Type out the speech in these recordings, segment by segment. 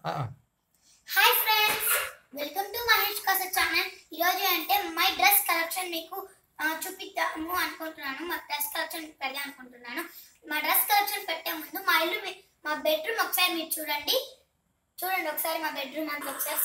Hi friends, welcome to Mahesh Kasa channel. ఈరోజు అంటే my dress collection మీకు చూపిద్దాము అనుకుంటున్నాను. మా డ్రెస్ కలెక్షన్ పెడదాం అనుకుంటున్నాను. మా డ్రెస్ కలెక్షన్ పెట్టే ముందు మా ఇల్లు మా బెడ్రూమ్ ఒకసారి మీరు చూడండి ఒకసారి మా బెడ్రూమ్ అంతా ఒకసారి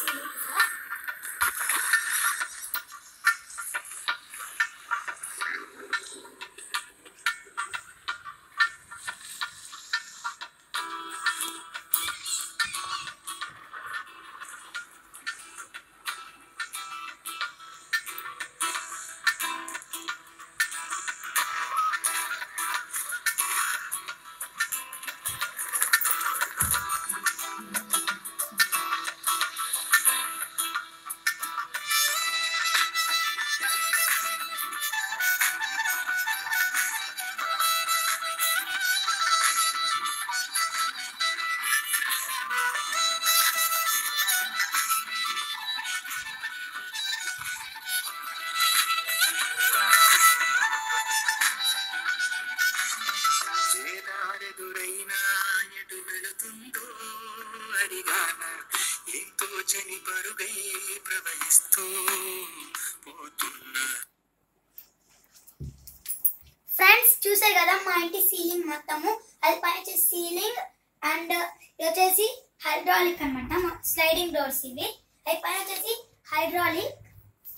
ఫ్రెండ్స్ చూసారు కదా మా ఇంటి సీలింగ్ మొత్తము. అది పైన వచ్చేసి సీలింగ్ అండ్ ఇది వచ్చేసి హైడ్రాలిక్ అనమాట. స్లైడింగ్ డోర్స్ ఇవి. అది పైన వచ్చేసి హైడ్రాలిక్,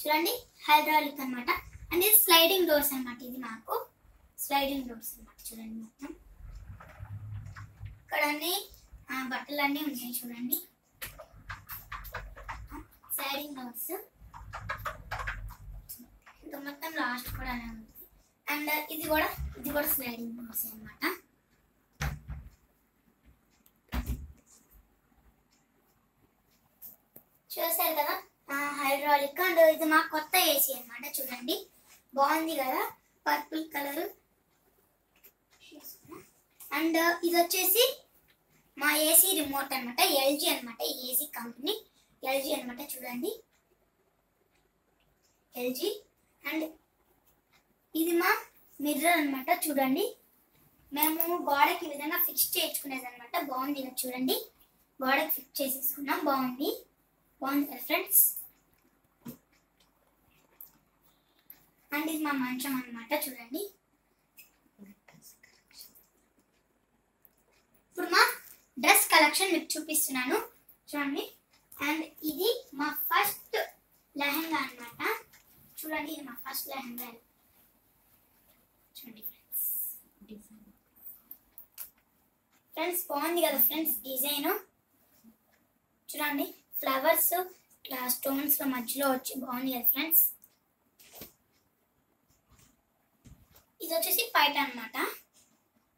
చూడండి హైడ్రాలిక్ అనమాట. అండ్ ఇది స్లైడింగ్ డోర్స్ అనమాట. ఇది మాకు స్లైడింగ్ డోర్స్ అనమాట. చూడండి మొత్తం ఇక్కడ అన్ని బట్టలన్నీ ఉన్నాయి. చూడండి స్లైడింగ్ డోర్స్ ఇంకా మొత్తం లాస్ట్ కూడా అలా ఉంది. అండ్ ఇది కూడా స్లైడింగ్ డోర్స్ అన్నమాట. చూసారు కదా హైడ్రాలిక్. అండ్ ఇది మా కొత్త ఏసీ అన్నమాట. చూడండి బాగుంది కదా, పర్పుల్ కలర్. అండ్ ఇది వచ్చేసి మా ఏసీ రిమోట్ అన్నమాట. ఎల్జీ అన్నమాట. ఏసీ కంపెనీ ఎల్జీ అన్నమాట. చూడండి ఎల్జీ. అండ్ ఇది మా మిర్రర్ అన్నమాట. చూడండి మేము గోడకి ఈ విధంగా ఫిక్స్ చేసుకునేది అనమాట. బాగుంది కదా, చూడండి గోడకి ఫిక్స్ చేసేసుకున్నాం. బాగుంది కదా ఫ్రెండ్స్. అండ్ ఇది మా మంచం అన్నమాట. చూడండి ఇప్పుడు మా డ్రెస్ కలెక్షన్ మీకు చూపిస్తున్నాను. చూడండి అండ్ ఇది మా ఫస్ట్ లెహంగా అన్నమాట. చూడండి ఇది మా ఫస్ట్ లెహంగా. చూడండి ఫ్రెండ్స్ బాగుంది కదా ఫ్రెండ్స్ డిజైన్. చూడండి ఫ్లవర్స్ స్టోన్స్ మధ్యలో వచ్చి బాగుంది కదా ఫ్రెండ్స్. ఇది వచ్చేసి పైట అన్నమాట.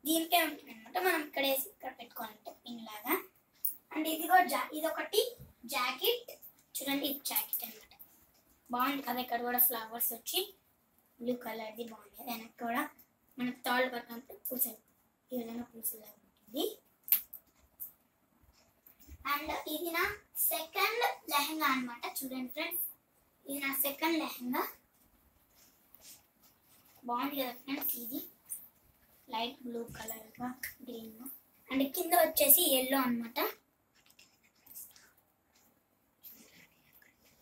దీనికే ఉంటుంది అనమాట. మనం ఇక్కడ వేసి ఇక్కడ పెట్టుకోవాలంటే పిన్ లాగా. అండ్ ఇది ఒకటి జాకెట్. చూడండి ఇది జాకెట్ అనమాట. బాగుంది కదా. ఇక్కడ కూడా ఫ్లవర్స్ వచ్చి బ్లూ కలర్ది బాగుంది. వెనక్కి కూడా మనకు తాళ్ళు పట్టినప్పుడు పూసలు ఈ విధంగా పూసలాగా ఉంటుంది. అండ్ ఇది నా సెకండ్ లెహంగా అనమాట. చూడండి ఫ్రెండ్స్ ఇది నా సెకండ్ లెహంగా. బాగుంది కదా ఫ్రెండ్స్. ఇది లైట్ బ్లూ కలర్గా గ్రీన్. అండ్ కింద వచ్చేసి ఎల్లో అనమాట.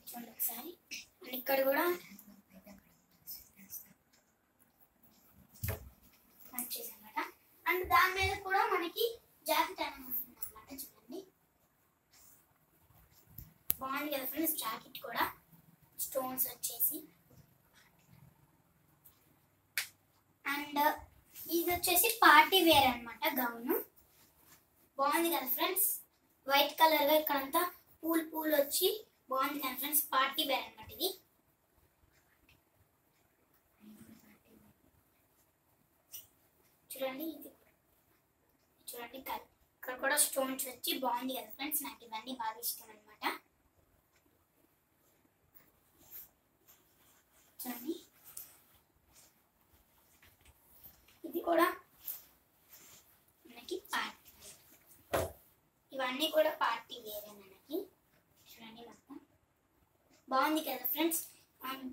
చూడండి ఒకసారి. అండ్ ఇక్కడ కూడా అనమాట. అండ్ దాని మీద కూడా మనకి జాకెట్ అనేది ఉంటుంది అనమాట. చూడండి బాగుంది కదా ఫ్రెండ్స్. జాకెట్ కూడా స్టోన్స్ వచ్చేసి. అండ్ ఇది వచ్చేసి పార్టీ వేర్ అనమాట. గౌన్ బాగుంది కదా ఫ్రెండ్స్. వైట్ కలర్ గా ఇక్కడంతా పూలు వచ్చి బాగుంది కదా ఫ్రెండ్స్. పార్టీ వేర్ అనమాట ఇది. చూడండి ఇది చూడండి ఇక్కడ కూడా స్టోన్స్ వచ్చి బాగుంది కదా ఫ్రెండ్స్. నాకు ఇవన్నీ బాగా ఇష్టం అనమాట. చూడండి ఇది కూడా మనకి పార్టీ, ఇవన్నీ కూడా పార్టీ వేరే మనకి. చూడండి మొత్తం బాగుంది కదా ఫ్రెండ్స్.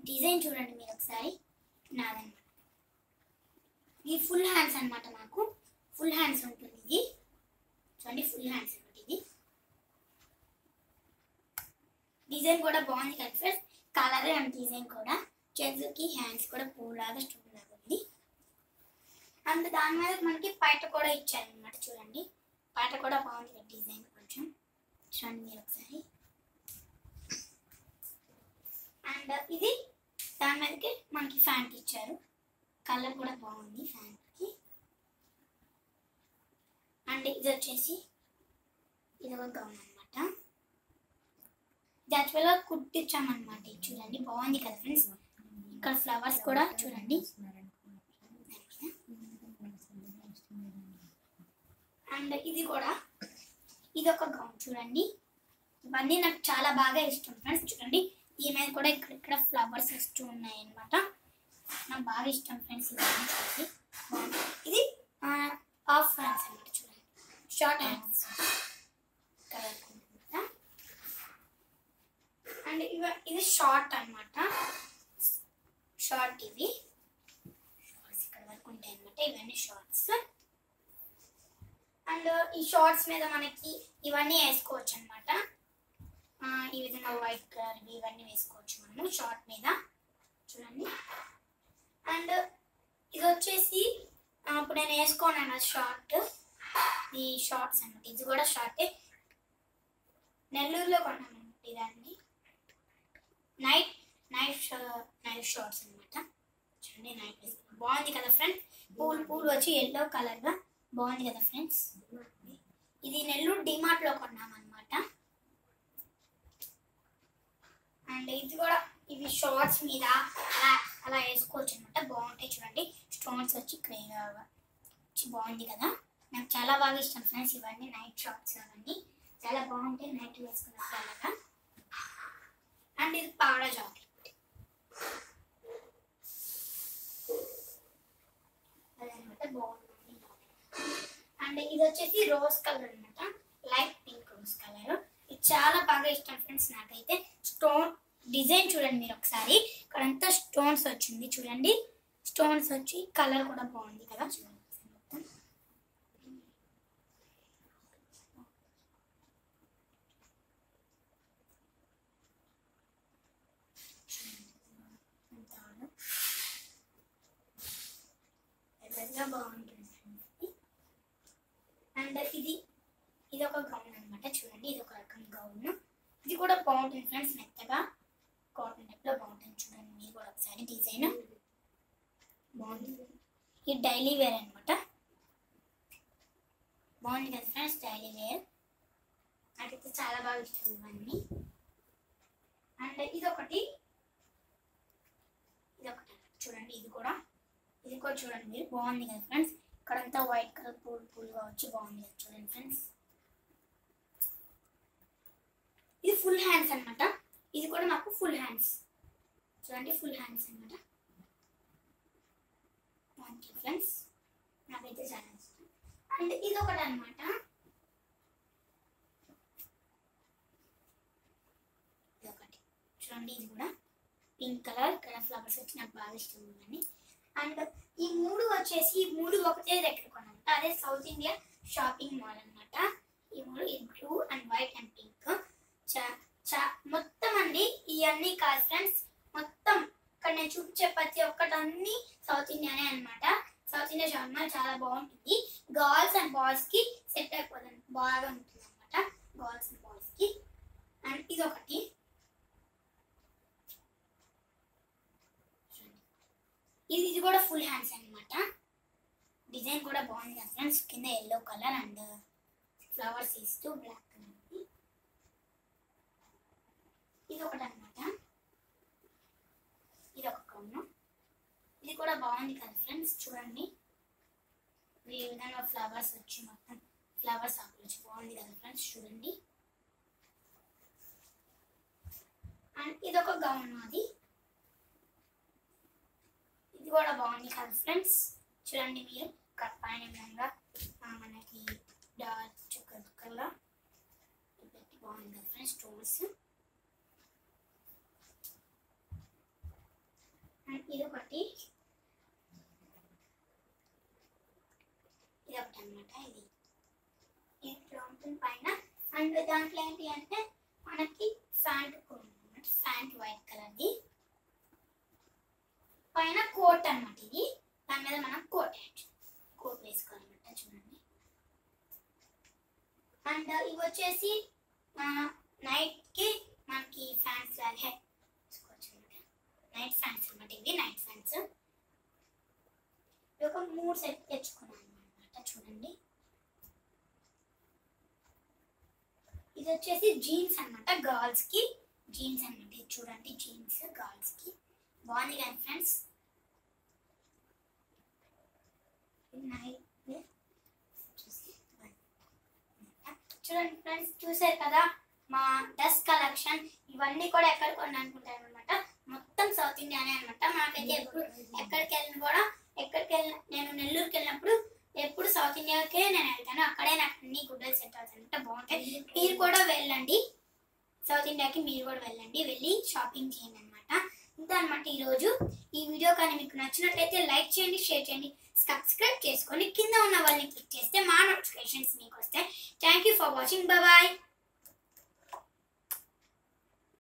డిజైన్ చూడండి మీరు ఒకసారి. నాదన్నమాట. ఇది ఫుల్ హ్యాండ్స్ అనమాట. మాకు ఫుల్ హ్యాండ్స్ ఉంటుంది ఇది. చూడండి ఫుల్ హ్యాండ్స్ అనమాట ఇది. డిజైన్ కూడా బాగుంది కదా ఫ్రెండ్స్, కలర్ అండ్ డిజైన్ కూడా. చేతులకి హ్యాండ్స్ కూడా పూలాగా స్టోన్ లాగా ఉంది. అండ్ దాని మీద మనకి పైట కూడా ఇచ్చారనమాట. చూడండి పైట కూడా బాగుంది కదా డిజైన్, కొంచెం చూడండి మీరు ఒకసారి. అండ్ ఇది దాని మీదకి మనకి ఫ్యాంట్ ఇచ్చారు, కలర్ కూడా బాగుంది ఫ్యాంట్కి. అండ్ ఇది వచ్చేసి ఇది ఒక గౌన్ అనమాట. ఇది యాక్చువల్గా కుట్టించామన్నమాట. ఇది చూడండి బాగుంది కదా ఫ్రెండ్స్. ఇక్కడ ఫ్లవర్స్ కూడా చూడండి. అండ్ ఇది కూడా ఇది ఒక గౌన్ చూడండి. ఇవన్నీ నాకు చాలా బాగా ఇష్టం ఫ్రెండ్స్. చూడండి ఈ మీద కూడా ఇక్కడ ఫ్లవర్స్ వస్తూ ఉన్నాయి అనమాట. నాకు బాగా ఇష్టం ఫ్రెండ్స్ ఇవన్నీ. చూడండి ఇది హాఫ్ హ్యాండ్స్ అనమాట. చూడండి షార్ట్ హ్యాండ్స్ కలర్. అండ్ ఇది షార్ట్ అనమాట. షార్ట్ ఇవి షార్ట్స్ ఇక్కడ వరకు ఉంటాయి అనమాట. ఇవన్నీ షార్ట్స్. అండ్ ఈ షార్ట్స్ మీద మనకి ఇవన్నీ వేసుకోవచ్చు అనమాట. ఈ విధంగా వైట్ కలర్ ఇవన్నీ వేసుకోవచ్చు మనము షార్ట్ మీద. చూడండి అండ్ ఇది వచ్చేసి ఇప్పుడు నేను వేసుకోను షార్ట్. ఈ షార్ట్స్ అనమాట. ఇది కూడా షార్టే, నెల్లూరులో కొన్నాను ఇదాన్ని. నైట్ షార్ట్స్ అనమాట. చూడండి నైట్ బాగుంది కదా ఫ్రెండ్స్. పూలు వచ్చి ఎల్లో కలర్గా బాగుంది కదా ఫ్రెండ్స్. ఇది నెల్లూరు డిమార్ట్లో కొన్నామన్నమాట. అండ్ ఇది కూడా ఇవి షార్ట్స్ మీద అలా వేసుకోవచ్చు అనమాట. బాగుంటాయి చూడండి. స్టోన్స్ వచ్చి బాగుంది కదా. నాకు చాలా బాగా ఇష్టం ఫ్రెండ్స్ ఇవన్నీ నైట్ షార్ట్స్ అవన్నీ చాలా బాగుంటాయి నైట్ వేసుకున్నప్పుడు అలాగా. అండ్ ఇది పావడా జాకెట్. అదనమాట బాగుంటుంది. అండ్ ఇది వచ్చేసి రోజ్ కలర్ అనమాట. Light pink rose colour. ఇది చాలా బాగా ఇష్టం ఫ్రెండ్స్ నాకైతే. స్టోన్ డిజైన్ చూడండి మీరు ఒకసారి. ఇక్కడంతా స్టోన్స్ వచ్చింది చూడండి. స్టోన్స్ వచ్చి కలర్ కూడా బాగుంది కదా. చూడండి బాగుంటుంది. అండ్ ఇది ఒక గౌన్ అనమాట. చూడండి ఇది ఒక రకం గౌన్. ఇది కూడా బాగుంటుంది ఫ్రెండ్స్, మెత్తగా కాటన్ టైప్ లో బాగుంటుంది. చూడండి మీరు కూడా ఒకసారి. డిజైన్ బాగుంది. ఇది డైలీ వేర్ అనమాట. బాగుంది కదా ఫ్రెండ్స్ డైలీ వేర్. నాకైతే చాలా బాగా ఇష్టం ఇవన్నీ. అండ్ ఇదొకటి చూడండి. ఇది కూడా చూడండి మీరు. బాగుంది కదా ఫ్రెండ్స్. ఇక్కడంతా వైట్ కలర్ పూలుగా వచ్చి బాగుంది కదా చూడండి ఫ్రెండ్స్. ఇది ఫుల్ హ్యాండ్స్ అనమాట. ఇది కూడా నాకు ఫుల్ హ్యాండ్స్. చూడండి ఫుల్ హ్యాండ్స్ అనమాట. బాగుంది ఫ్రెండ్స్, నాకైతే చాలా ఇష్టం. అండ్ ఇది ఒకటి అనమాట. ఇదొకటి చూడండి. ఇది కూడా పింక్ కలర్ ఫ్లవర్స్ వచ్చి నాకు బాగా ఇష్టం ఇవన్నీ. అండ్ ఈ మూడు వచ్చేసి ఒకటే దగ్గర కొన్నాను. అదే సౌత్ ఇండియా షాపింగ్ మాల్ అనమాట. ఈ మూడు blue and white and pink. మొత్తం అండి ఇవన్నీ కాదు ఫ్రెండ్స్. మొత్తం ఇక్కడ నేను చూపించే ప్రతి ఒక్కటి అన్ని సౌత్ ఇండియానే అనమాట. సౌత్ ఇండియా షాపింగ్ మాల్ చాలా బాగుంటుంది. గర్ల్స్ అండ్ బాయ్స్ కి సెట్ అయిపోతుంది, బాగా ఉంటుంది అనమాట గర్ల్స్ అండ్ బాయ్స్ కి. అండ్ ఇది ఒకటి. ఇది కూడా ఫుల్ హ్యాండ్స్ అనమాట. డిజైన్ కూడా బాగుంది కదా ఫ్రెండ్స్. కింద ఎల్లో కలర్ అండ్ ఫ్లవర్స్ ఇస్తూ బ్లాక్ కలర్. ఇది ఒకటి అనమాట. ఇది ఒక కౌను. ఇది కూడా బాగుంది కదా ఫ్రెండ్స్. చూడండి ఈ విధంగా ఫ్లవర్స్ వచ్చి మొత్తం ఫ్లవర్స్ ఆకులు వచ్చి బాగుంది కదా ఫ్రెండ్స్. చూడండి అండ్ ఇది ఒక గౌన్. అది ఇది కూడా బాగుంది కదా ఫ్రెండ్స్. చూడండి మీరు పైన విధంగా మనకి డార్క్ చుక్కలా బాగుంది కదా ఫ్రెండ్స్ స్టోన్స్. అండ్ ఇది ఒకటి అనమాట. ఇది ఇట్లా ఉంటుంది పైన. అండ్ దాంట్లో ఏంటి అంటే మనకి ఫ్యాంట్ కూడా ప్యాంట్ వైట్ కలర్ది, పైన కోట్ అన్నమాట. ఇది దాని మీద మనం కోట్ వేసుకోవాలన్నమాట. చూడండి. అండ్ ఇవి వచ్చేసి నైట్ కి మనకి ఫ్యాన్స్ లాగే వేసుకోవచ్చు అన్నమాట. నైట్ ఫ్యాన్స్ అన్నమాట. ఇవి నైట్ ఫ్యాన్స్. ఒక 3 సెట్ తెచ్చుకున్నాను అన్నమాట. చూడండి. ఇది వచ్చేసి జీన్స్ అన్నమాట. గర్ల్స్ కి జీన్స్ అన్నమాట. ఇది చూడండి, జీన్స్ గర్ల్స్ కి బాగుంది కదా ఫ్రెండ్స్. చూడండి ఫ్రెండ్స్, చూసారు కదా మా డ్రెస్ కలెక్షన్. ఇవన్నీ కూడా ఎక్కడ కొన్నా అనుకుంటాను అనమాట. మొత్తం సౌత్ ఇండియానే అనమాట. నాకైతే ఎప్పుడు ఎక్కడికి నేను నెల్లూరుకి వెళ్ళినప్పుడు ఎప్పుడు సౌత్ ఇండియాకే నేను వెళ్తాను. అక్కడే నాకు అన్ని గుడ్డలు సెట్ అవుతాయి అనమాట. బాగుంటాయి. మీరు కూడా వెళ్ళండి, సౌత్ ఇండియాకి మీరు కూడా వెళ్ళి షాపింగ్ చేయండి అనమాట. ఇంత అనమాట ఈరోజు. ఈ వీడియో కానీ మీకు నచ్చినట్లయితే లైక్ చేయండి, షేర్ చేయండి, సబ్స్క్రైబ్ చేసుకొని కింద ఉన్న వాళ్ళని క్లిక్ చేస్తే మా నోటిఫికేషన్స్ మీకు వస్తాయి. Thank you for watching. Bye.